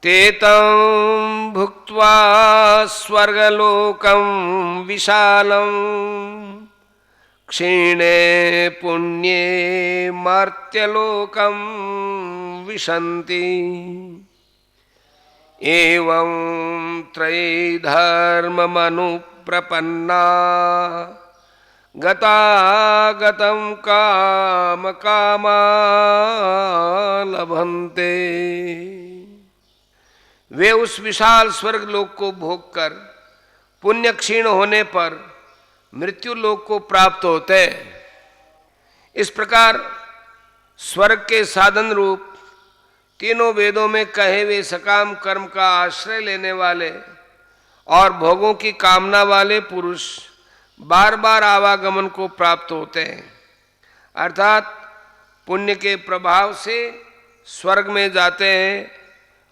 तेतं भुक्त्वा स्वर्गलोकं विशालं क्षीणे पुण्ये मर्त्यलोकं विशन्ति। एवं त्रैधर्ममनुप्रपन्ना गतागतं कामकामा लभन्ते। वे उस विशाल स्वर्ग लोक को भोग कर पुण्य क्षीण होने पर मृत्यु लोक को प्राप्त होते हैं। इस प्रकार स्वर्ग के साधन रूप तीनों वेदों में कहे हुए सकाम कर्म का आश्रय लेने वाले और भोगों की कामना वाले पुरुष बार बार आवागमन को प्राप्त होते हैं, अर्थात पुण्य के प्रभाव से स्वर्ग में जाते हैं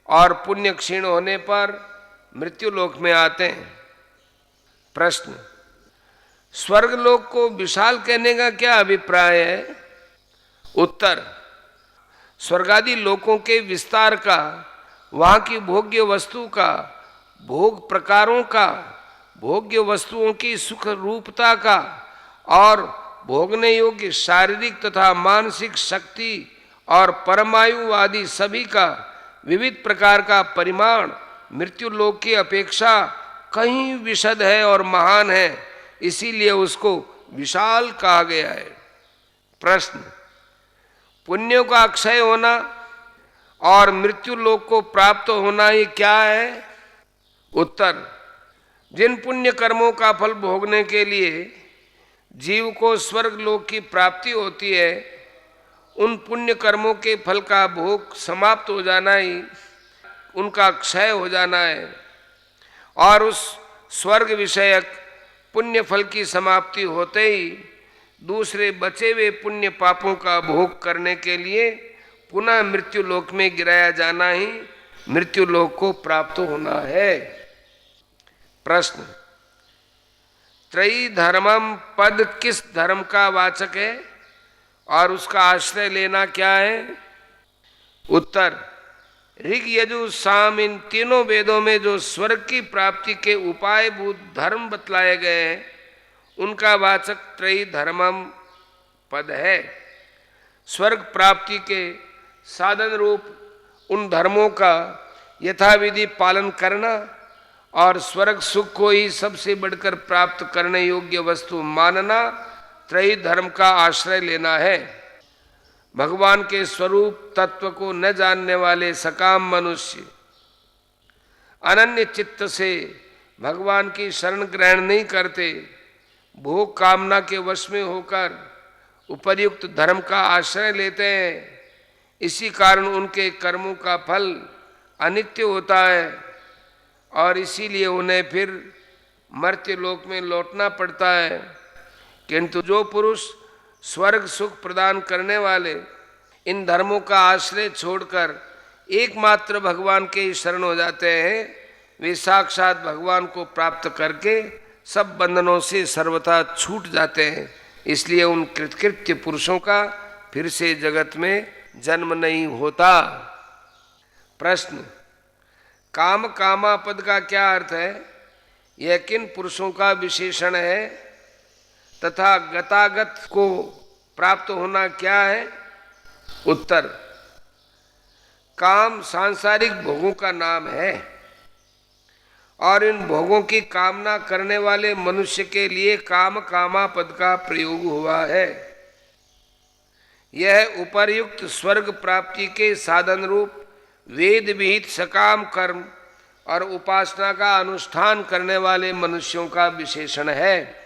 और पुण्य क्षीण होने पर मृत्यु लोक में आते हैं। प्रश्न, स्वर्ग लोक को विशाल कहने का क्या अभिप्राय है? उत्तर, स्वर्गादि लोकों के विस्तार का, वहाँ की भोग्य वस्तु का, भोग प्रकारों का, भोग्य वस्तुओं की सुख रूपता का और भोगने योग्य शारीरिक तथा मानसिक शक्ति और परमायु आदि सभी का विविध प्रकार का परिमाण मृत्यु लोक की अपेक्षा कहीं विशद है और महान है, इसीलिए उसको विशाल कहा गया है। प्रश्न, पुण्यों का अक्षय होना और मृत्यु लोक को प्राप्त होना ये क्या है? उत्तर, जिन पुण्य कर्मों का फल भोगने के लिए जीव को स्वर्ग लोक की प्राप्ति होती है, उन पुण्य कर्मों के फल का भोग समाप्त हो जाना ही उनका क्षय हो जाना है और उस स्वर्ग विषयक पुण्य फल की समाप्ति होते ही दूसरे बचे हुए पुण्य पापों का भोग करने के लिए पुनः मृत्यु लोक में गिराया जाना ही मृत्यु लोक को प्राप्त होना है। प्रश्न, त्रयी धर्मम पद किस धर्म का वाचक है और उसका आश्रय लेना क्या है? उत्तर, ऋग यजु साम इन तीनों वेदों में जो स्वर्ग की प्राप्ति के उपाय भूत धर्म बतलाए गए हैं उनका वाचक त्रयी धर्मम पद है। स्वर्ग प्राप्ति के साधन रूप उन धर्मों का यथाविधि पालन करना और स्वर्ग सुख को ही सबसे बढ़कर प्राप्त करने योग्य वस्तु मानना त्रयी धर्म का आश्रय लेना है। भगवान के स्वरूप तत्व को न जानने वाले सकाम मनुष्य अनन्य चित्त से भगवान की शरण ग्रहण नहीं करते, भोग कामना के वश में होकर उपर्युक्त धर्म का आश्रय लेते हैं। इसी कारण उनके कर्मों का फल अनित्य होता है और इसीलिए उन्हें फिर मर्त्य लोक में लौटना पड़ता है। किंतु जो पुरुष स्वर्ग सुख प्रदान करने वाले इन धर्मों का आश्रय छोड़कर एकमात्र भगवान के शरण हो जाते हैं, वे साक्षात भगवान को प्राप्त करके सब बंधनों से सर्वथा छूट जाते हैं। इसलिए उन कृतकृत्य पुरुषों का फिर से जगत में जन्म नहीं होता। प्रश्न, काम कामा पद का क्या अर्थ है? यह किन पुरुषों का विशेषण है तथा गतागत को प्राप्त होना क्या है? उत्तर, काम सांसारिक भोगों का नाम है और इन भोगों की कामना करने वाले मनुष्य के लिए काम कामा पद का प्रयोग हुआ है। यह उपर्युक्त स्वर्ग प्राप्ति के साधन रूप वेद विहित सकाम कर्म और उपासना का अनुष्ठान करने वाले मनुष्यों का विशेषण है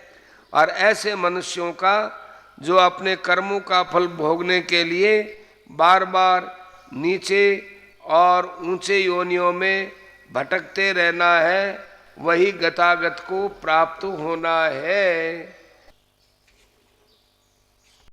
और ऐसे मनुष्यों का जो अपने कर्मों का फल भोगने के लिए बार बार नीचे और ऊंचे योनियों में भटकते रहना है, वही गतागत को प्राप्त होना है।